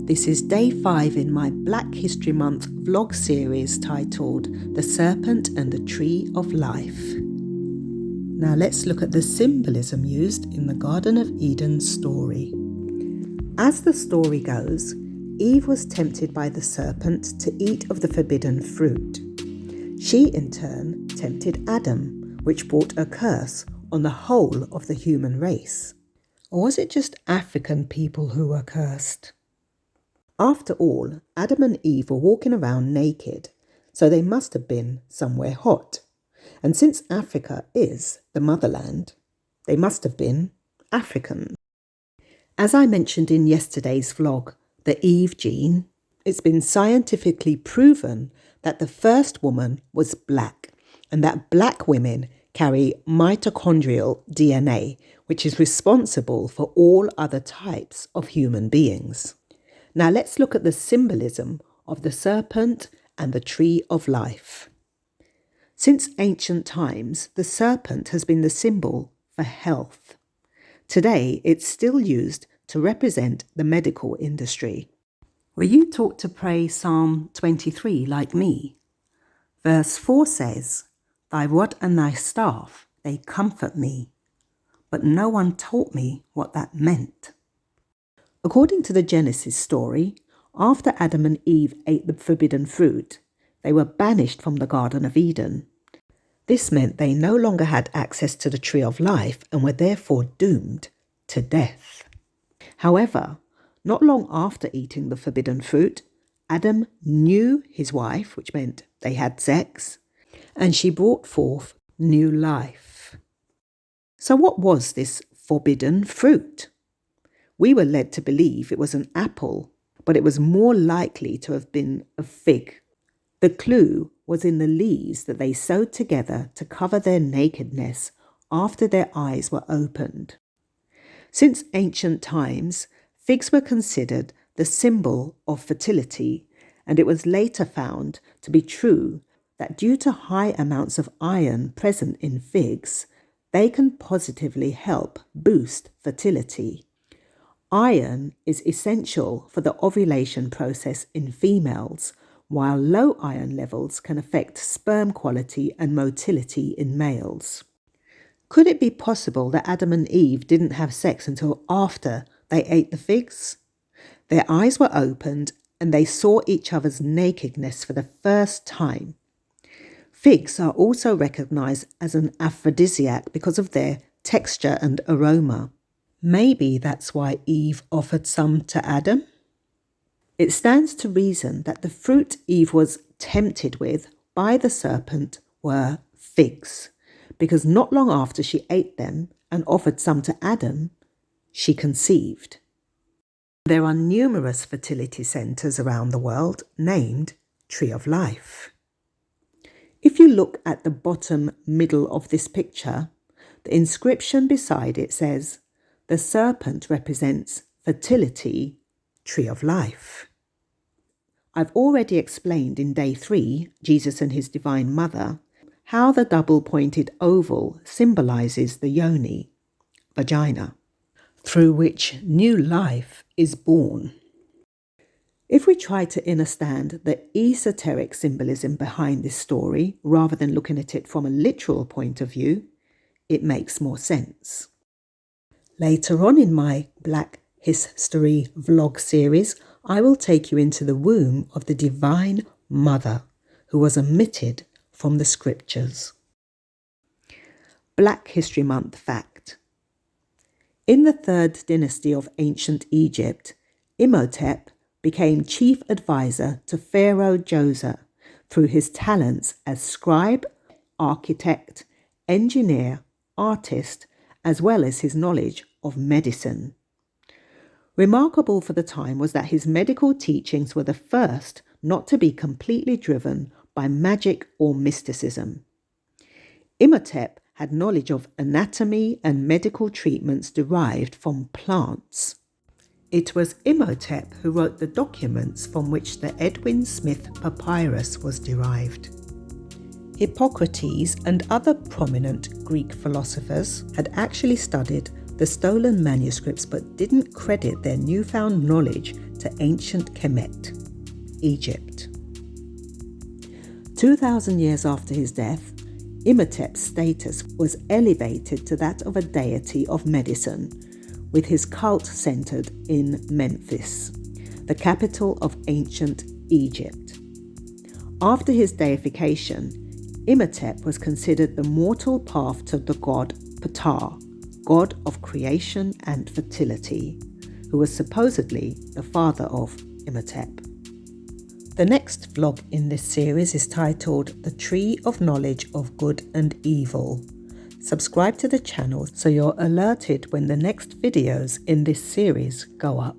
This is day 5 in my Black History Month vlog series titled The Serpent and the Tree of Life. Now let's look at the symbolism used in the Garden of Eden story. As the story goes, Eve was tempted by the serpent to eat of the forbidden fruit. She in turn tempted Adam, which brought a curse on the whole of the human race. Or was it just African people who were cursed? After all, Adam and Eve were walking around naked, so they must have been somewhere hot. And since Africa is the motherland, they must have been African. As I mentioned in yesterday's vlog, the Eve gene, it's been scientifically proven that the first woman was black, and that black women carry mitochondrial DNA, which is responsible for all other types of human beings. Now let's look at the symbolism of the serpent and the tree of life. Since ancient times, the serpent has been the symbol for health. Today, it's still used to represent the medical industry. Were you taught to pray Psalm 23 like me? Verse 4 says, "Thy rod and thy staff, they comfort me." But no one taught me what that meant. According to the Genesis story, after Adam and Eve ate the forbidden fruit, they were banished from the Garden of Eden. This meant they no longer had access to the tree of life and were therefore doomed to death. However, not long after eating the forbidden fruit, Adam knew his wife, which meant they had sex, and she brought forth new life. So what was this forbidden fruit? We were led to believe it was an apple, but it was more likely to have been a fig. The clue was in the leaves that they sewed together to cover their nakedness after their eyes were opened. Since ancient times, figs were considered the symbol of fertility, and it was later found to be true that due to high amounts of iron present in figs, they can positively help boost fertility. Iron is essential for the ovulation process in females, while low iron levels can affect sperm quality and motility in males. Could it be possible that Adam and Eve didn't have sex until after they ate the figs? Their eyes were opened and they saw each other's nakedness for the first time. Figs are also recognized as an aphrodisiac because of their texture and aroma. Maybe that's why Eve offered some to Adam. It stands to reason that the fruit Eve was tempted with by the serpent were figs, because not long after she ate them and offered some to Adam, she conceived. There are numerous fertility centres around the world named Tree of Life. If you look at the bottom middle of this picture, the inscription beside it says, "The serpent represents fertility, tree of life." I've already explained in day 3, Jesus and his Divine Mother, how the double-pointed oval symbolises the yoni, vagina, through which new life is born. If we try to understand the esoteric symbolism behind this story, rather than looking at it from a literal point of view, it makes more sense. Later on in my Black History vlog series, I will take you into the womb of the Divine Mother, who was omitted from the scriptures. Black History Month fact. In the 3rd dynasty of ancient Egypt, Imhotep became chief advisor to Pharaoh Djoser through his talents as scribe, architect, engineer, artist, as well as his knowledge of medicine. Remarkable for the time was that his medical teachings were the first not to be completely driven by magic or mysticism. Imhotep had knowledge of anatomy and medical treatments derived from plants. It was Imhotep who wrote the documents from which the Edwin Smith papyrus was derived. Hippocrates and other prominent Greek philosophers had actually studied the stolen manuscripts but didn't credit their newfound knowledge to to ancient Kemet, Egypt. 2,000 years after his death, Imhotep's status was elevated to that of a deity of medicine, with his cult centered in Memphis, the capital of ancient Egypt. After his deification, Imhotep was considered the mortal path to the god Ptah, god of creation and fertility, who was supposedly the father of Imhotep. The next vlog in this series is titled The Tree of Knowledge of Good and Evil. Subscribe to the channel so you're alerted when the next videos in this series go up.